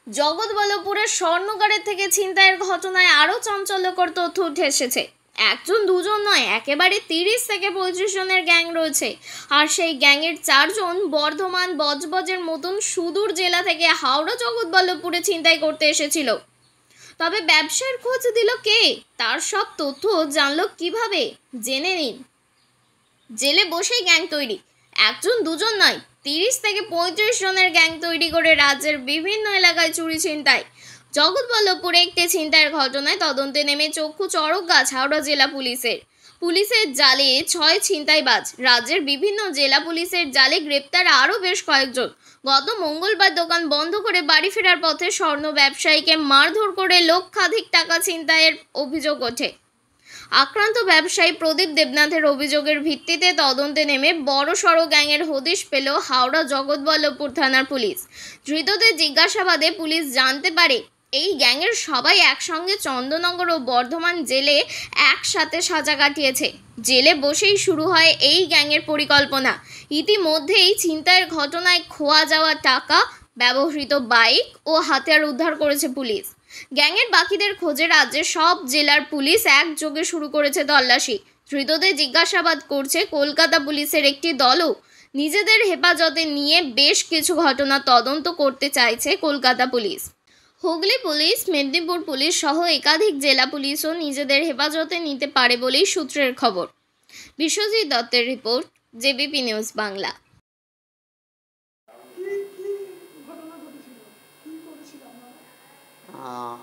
জগৎবল্লভপুরের স্বর্ণকারের থেকে ছিনতাইয়ের ঘটনায় আরও চাঞ্চল্যকর তথ্য উঠে এসেছে। একজন দুজন নয়, একেবারে 30 থেকে 35 জনের গ্যাং রয়েছে। আর সেই গ্যাংয়ের 4 জন বর্ধমান বজবজের মতন সুদূর জেলা থেকে হাওড়া জগৎবল্লভপুরে ছিনতাই করতে এসেছিল। তবে ব্যবসার খোঁজ দিল কে, তার সব তথ্য জানলো কিভাবে, জেনে নিন। জেলে বসেই গ্যাং তৈরি, একজন দুজন নয়, 30 থেকে 35 জনের গ্যাং তৈরি করে রাজ্যের বিভিন্ন এলাকায় চুরি ছিনতাই। জগৎবল্লভপুরে একটি ছিনতাইয়ের ঘটনায় তদন্তে নেমে চক্ষু চড়ক গাছ হাওড়া জেলা পুলিশের জালে 6 ছিনতাইবাজ। রাজ্যের বিভিন্ন জেলা পুলিশের জালে গ্রেপ্তার আরও বেশ কয়েকজন। গত মঙ্গলবার দোকান বন্ধ করে বাড়ি ফেরার পথে স্বর্ণ ব্যবসায়ীকে মারধর করে লক্ষাধিক টাকা ছিনতাইয়ের অভিযোগ ওঠে। আক্রান্ত ব্যবসায়ী প্রদীপ দেবনাথের অভিযোগের ভিত্তিতে তদন্তে নেমে বড়সড় গ্যাংয়ের হদিশ পেল হাওড়া জগৎবল্লভপুর থানার পুলিশ। ধৃতদের জিজ্ঞাসাবাদে পুলিশ জানতে পারে এই গ্যাংয়ের সবাই একসঙ্গে চন্দননগর ও বর্ধমান জেলে একসাথে সাজা কাটিয়েছে। জেলে বসেই শুরু হয় এই গ্যাংয়ের পরিকল্পনা। ইতিমধ্যেই ছিনতাইয়ের ঘটনায় খোয়া যাওয়া টাকা, ব্যবহৃত বাইক ও হাতিয়ার উদ্ধার করেছে পুলিশ। গ্যাংয়ের বাকিদের খোঁজে রাজ্যের সব জেলার পুলিশ একযোগে শুরু করেছে তল্লাশি। ধৃতদের জিজ্ঞাসাবাদ করছে কলকাতা পুলিশের একটি দলও। নিজেদের হেফাজতে নিয়ে বেশ কিছু ঘটনা তদন্ত করতে চাইছে Kolkata police. Hooghly police, Medinipur police সহ একাধিক জেলা পুলিশও নিজেদের হেফাজতে নিতে পারে বলেই সূত্রের খবর। বিশ্বজিৎ দত্তের রিপোর্ট, জেবিপি নিউজ বাংলা।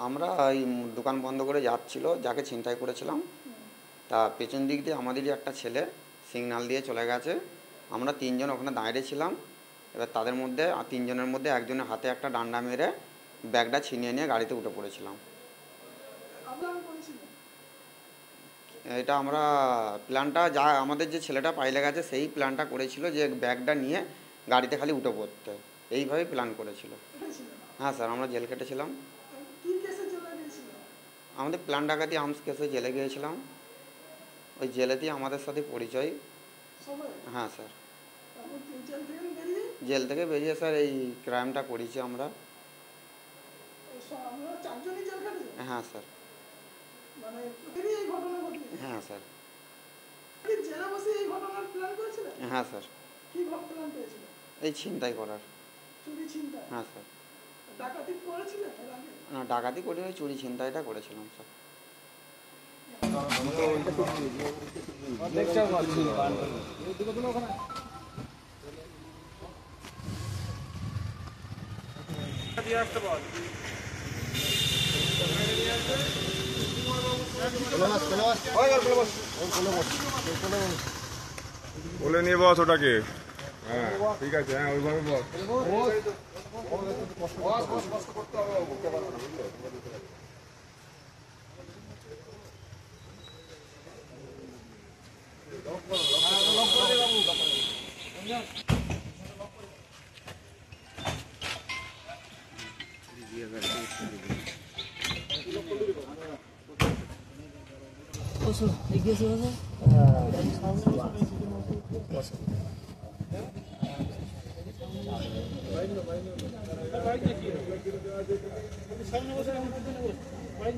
আমরা এই দোকান বন্ধ করে যাচ্ছিল, যাকে ছিনতাই করেছিলাম তা পেছন দিক দিয়ে আমাদেরই একটা ছেলে সিগন্যাল দিয়ে চলে গেছে। আমরা 3 জন ওখানে দাঁড়িয়ে ছিলাম। এবার তাদের মধ্যে 3 জনের মধ্যে একজনের হাতে একটা ডান্ডা মেরে ব্যাগটা ছিনিয়ে নিয়ে গাড়িতে উঠে পড়েছিলাম। এটা আমরা প্ল্যানটা যা আমাদের যে ছেলেটা পাইলে গেছে সেই প্ল্যানটা করেছিল যে ব্যাগটা নিয়ে গাড়িতে খালি উঠে পড়তে, এইভাবেই প্ল্যান করেছিল। হ্যাঁ স্যার, আমরা জেল কেটেছিলাম। আমাদের প্ল্যান ডাকাতি আর্মস কেসে জেলে গিয়েছিলাম। ওই জেলেতেই আমাদের সাথে পরিচয়। হ্যাঁ স্যার, জেল থেকে বেরিয়ে স্যার এই ক্রাইমটা করেছি আমরা। হ্যাঁ স্যার। হ্যাঁ স্যার। হ্যাঁ স্যার, এই ছিনতাই করার। হ্যাঁ স্যার। না, ডাকাতি করি ওই চুরি ছিনতাইটা করেছিলাম স্যার। বলে নিয়ে বস ওটাকে। হ্যাঁ ঠিক আছে, হ্যাঁ ওইভাবে বস। বাইক